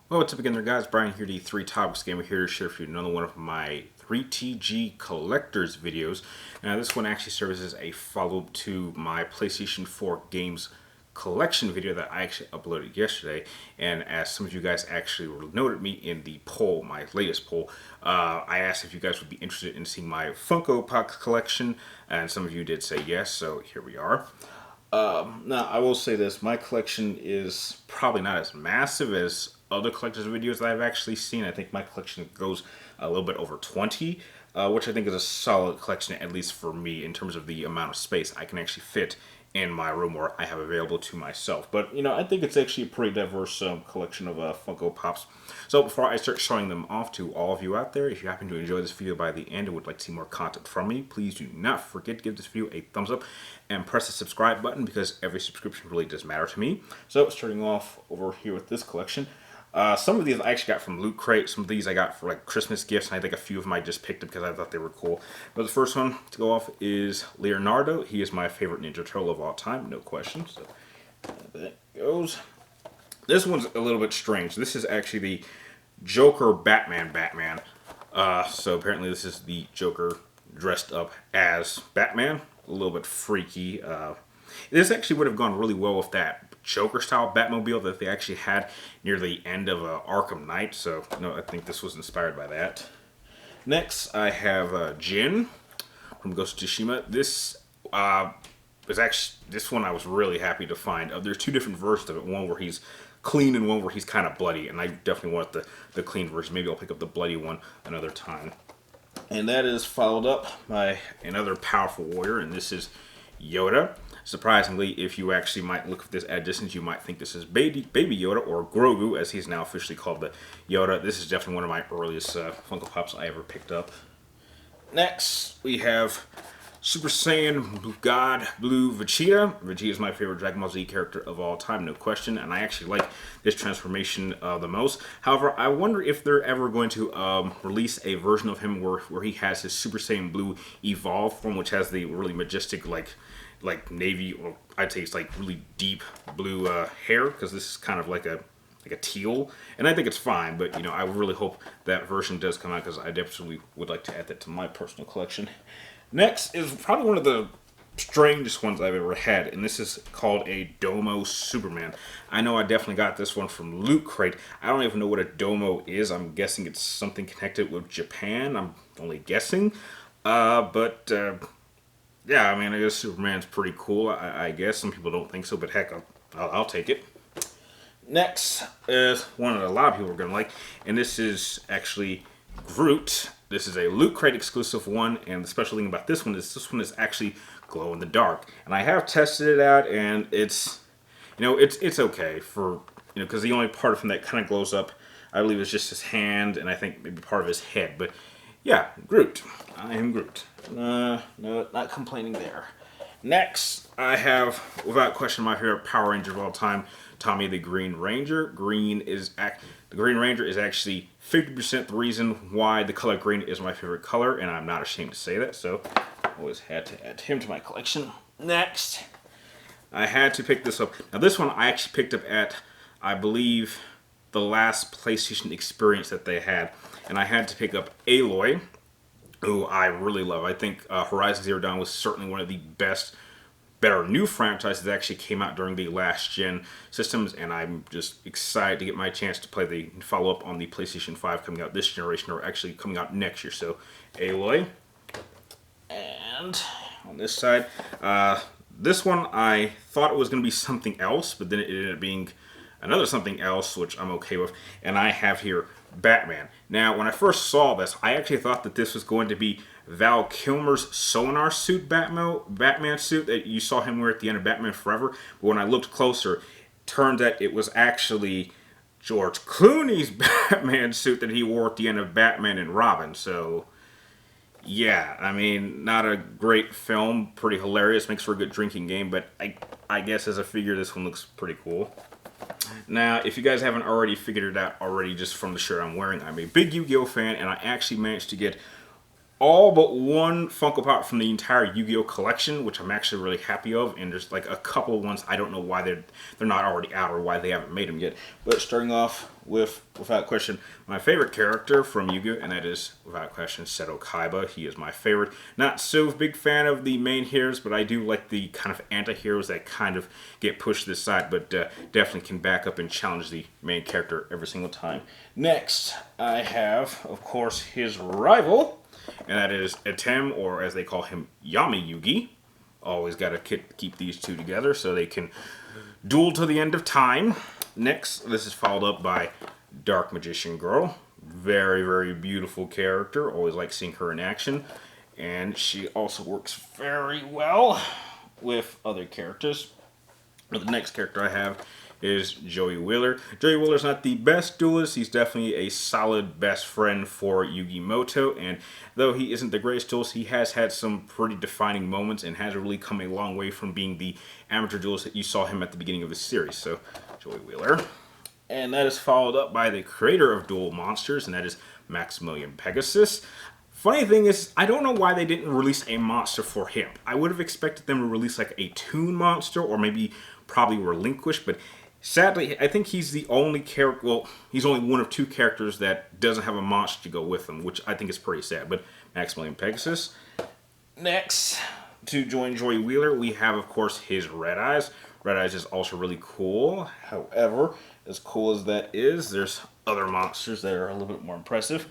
Well, to begin there, guys, Brian here, the Three Topics Gamer, here to share with you another one of my 3TG Collectors videos. Now, this one actually serves as a follow-up to my PlayStation 4 games collection video that I actually uploaded yesterday. And as some of you guys actually noted me in the poll, my latest poll, I asked if you guys would be interested in seeing my Funko Pop collection, and some of you did say yes, so here we are. Now, I will say this, my collection is probably not as massive as other collectors' videos that I've actually seen. I think my collection goes a little bit over 20, which I think is a solid collection, at least for me, in terms of the amount of space I can actually fit in my room or I have available to myself. But, you know, I think it's actually a pretty diverse collection of Funko Pops. So before I start showing them off to all of you out there, if you happen to enjoy this video by the end and would like to see more content from me, please do not forget to give this video a thumbs up and press the subscribe button because every subscription really does matter to me. So starting off over here with this collection, some of these I actually got from Loot Crate. Some of these I got for like Christmas gifts, and I think a few of them I just picked up because I thought they were cool. But the first one to go off is Leonardo. He is my favorite Ninja Turtle of all time, no question. So that goes. This one's a little bit strange. This is actually the Joker Batman. So apparently this is the Joker dressed up as Batman. A little bit freaky. This actually would have gone really well with that Joker-style Batmobile that they actually had near the end of Arkham Knight. So, no, I think this was inspired by that. Next, I have Jin from Ghost of Tsushima. This this one I was really happy to find. There's two different versions of it. One where he's clean and one where he's kind of bloody. And I definitely want the clean version. Maybe I'll pick up the bloody one another time. And that is followed up by another powerful warrior, and this is Yoda. Surprisingly, if you actually might look at this at distance, you might think this is Baby Yoda, or Grogu, as he's now officially called, but Yoda. This is definitely one of my earliest Funko Pops I ever picked up. Next, we have Super Saiyan God Blue Vegeta. Vegeta is my favorite Dragon Ball Z character of all time, no question, and I actually like this transformation the most. However, I wonder if they're ever going to release a version of him where he has his Super Saiyan Blue evolved form, which has the really majestic, like navy, or I'd say it's like really deep blue hair, because this is kind of like a teal, and I think it's fine, but you know, I really hope that version does come out because I definitely would like to add that to my personal collection. Next is probably one of the strangest ones I've ever had, and this is called a Domo Superman. I know I definitely got this one from Loot Crate. I don't even know what a Domo is. I'm guessing it's something connected with Japan. I'm only guessing, but yeah, I mean, I guess Superman's pretty cool. I guess some people don't think so, but heck, I'll take it. Next is one that a lot of people are going to like, and this is actually Groot. This is a Loot Crate exclusive one, and the special thing about this one is actually glow in the dark. And I have tested it out, and it's, you know, it's okay for, you know, because the only part of him that kind of glows up, I believe, is just his hand, and I think maybe part of his head. But yeah, Groot. I am Groot. No, not complaining there. Next, I have, without question, my favorite Power Ranger of all time, Tommy the Green Ranger. The Green Ranger is actually 50% the reason why the color green is my favorite color, and I'm not ashamed to say that, so I always had to add him to my collection. Next, I had to pick this up. Now, this one I actually picked up at, I believe, the last PlayStation experience that they had, and I had to pick up Aloy, who I really love. I think Horizon Zero Dawn was certainly one of the better new franchises that actually came out during the last gen systems, and I'm just excited to get my chance to play the follow-up on the PlayStation 5 coming out this generation, or actually coming out next year. So, Aloy. And on this side, this one I thought it was going to be something else, but then it ended up being another something else, which I'm okay with. And I have here Batman. Now, when I first saw this, I actually thought that this was going to be Val Kilmer's sonar suit Batman suit that you saw him wear at the end of Batman Forever. But when I looked closer, turned out it was actually George Clooney's Batman suit that he wore at the end of Batman and Robin. So, yeah, I mean, not a great film, pretty hilarious, makes for a good drinking game, but I guess as a figure, this one looks pretty cool. Now, if you guys haven't already figured it out already just from the shirt I'm wearing, I'm a big Yu-Gi-Oh fan, and I actually managed to get all but one Funko Pop from the entire Yu-Gi-Oh collection, which I'm actually really happy of, and there's like a couple of ones I don't know why they're not already out or why they haven't made them yet. But starting off without question, my favorite character from Yu-Gi-Oh! And that is, without question, Seto Kaiba. He is my favorite. Not so big fan of the main heroes, but I do like the kind of anti-heroes that kind of get pushed to the side, but definitely can back up and challenge the main character every single time. Next, I have, of course, his rival, and that is Etem, or as they call him, Yami Yugi. Always got to keep these two together so they can duel to the end of time. Next, this is followed up by Dark Magician Girl. Very, very beautiful character. Always like seeing her in action. And she also works very well with other characters. But the next character I have is Joey Wheeler. Joey Wheeler's not the best duelist. He's definitely a solid best friend for Yugi Moto. And though he isn't the greatest duelist, he has had some pretty defining moments and has really come a long way from being the amateur duelist that you saw him at the beginning of the series. So, Joey Wheeler. And that is followed up by the creator of Duel Monsters, and that is Maximilian Pegasus. Funny thing is, I don't know why they didn't release a monster for him. I would have expected them to release like a Toon monster, or maybe probably Relinquish, but sadly, I think he's the only character, well, he's only one of two characters that doesn't have a monster to go with him, which I think is pretty sad, but Maximilian Pegasus. Next, to join Joey Wheeler, we have, of course, his Red Eyes. Red Eyes is also really cool. However, as cool as that is, there's other monsters that are a little bit more impressive.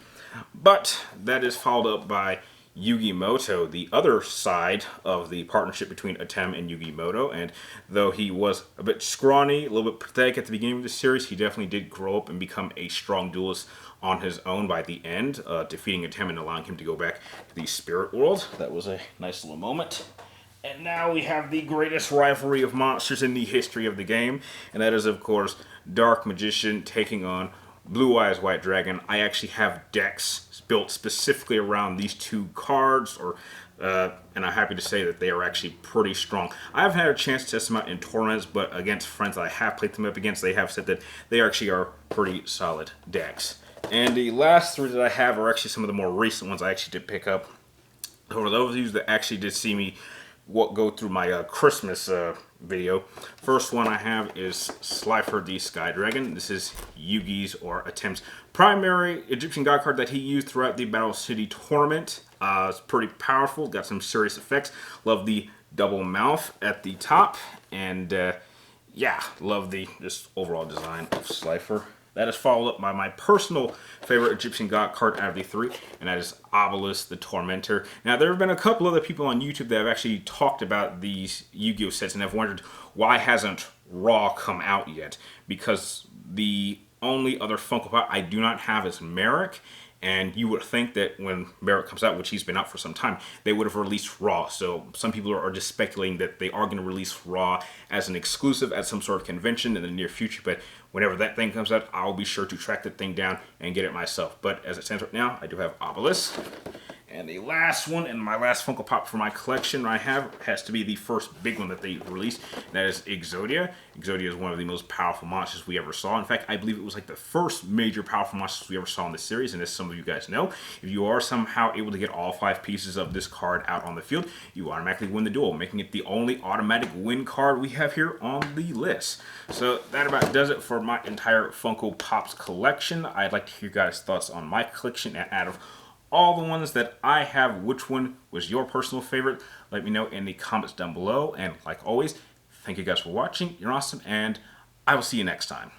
But that is followed up by Yugi Moto, the other side of the partnership between Etem and Yugi Moto. And though he was a bit scrawny, a little bit pathetic at the beginning of the series, he definitely did grow up and become a strong duelist on his own by the end, defeating Etem and allowing him to go back to the spirit world. That was a nice little moment. And now we have the greatest rivalry of monsters in the history of the game, and that is, of course, Dark Magician taking on Blue Eyes White Dragon. I actually have decks built specifically around these two cards, and I'm happy to say that they are actually pretty strong. I haven't had a chance to test them out in tournaments, but against friends that I have played them up against, they have said that they actually are pretty solid decks. And the last three that I have are actually some of the more recent ones I actually did pick up. For those of you that actually did see me go through my Christmas video. First one I have is Slifer the Sky Dragon. This is Yugi's or Etem's primary Egyptian god card that he used throughout the Battle City tournament. It's pretty powerful, got some serious effects. Love the double mouth at the top, and yeah, love the just overall design of Slifer. That is followed up by my personal favorite Egyptian god card out of the three, and that is Obelisk the Tormentor. Now, there have been a couple other people on YouTube that have actually talked about these Yu-Gi-Oh sets and have wondered why hasn't Raw come out yet, because the only other Funko Pop I do not have is Merrick, and you would think that when Merrick comes out, which he's been out for some time, they would have released Raw. So some people are just speculating that they are going to release Raw as an exclusive at some sort of convention in the near future. But whenever that thing comes out, I'll be sure to track that thing down and get it myself. But as it stands right now, I do have Obelisk. And the last one, and my last Funko Pop for my collection I have, has to be the first big one that they released. And that is Exodia. Exodia is one of the most powerful monsters we ever saw. In fact, I believe it was like the first major powerful monsters we ever saw in the series. And as some of you guys know, if you are somehow able to get all 5 pieces of this card out on the field, you automatically win the duel, making it the only automatic win card we have here on the list. So that about does it for my entire Funko Pops collection. I'd like to hear your guys' thoughts on my collection, and out of all the ones that I have, which one was your personal favorite? Let me know in the comments down below. And like always, thank you guys for watching. You're awesome, and I will see you next time.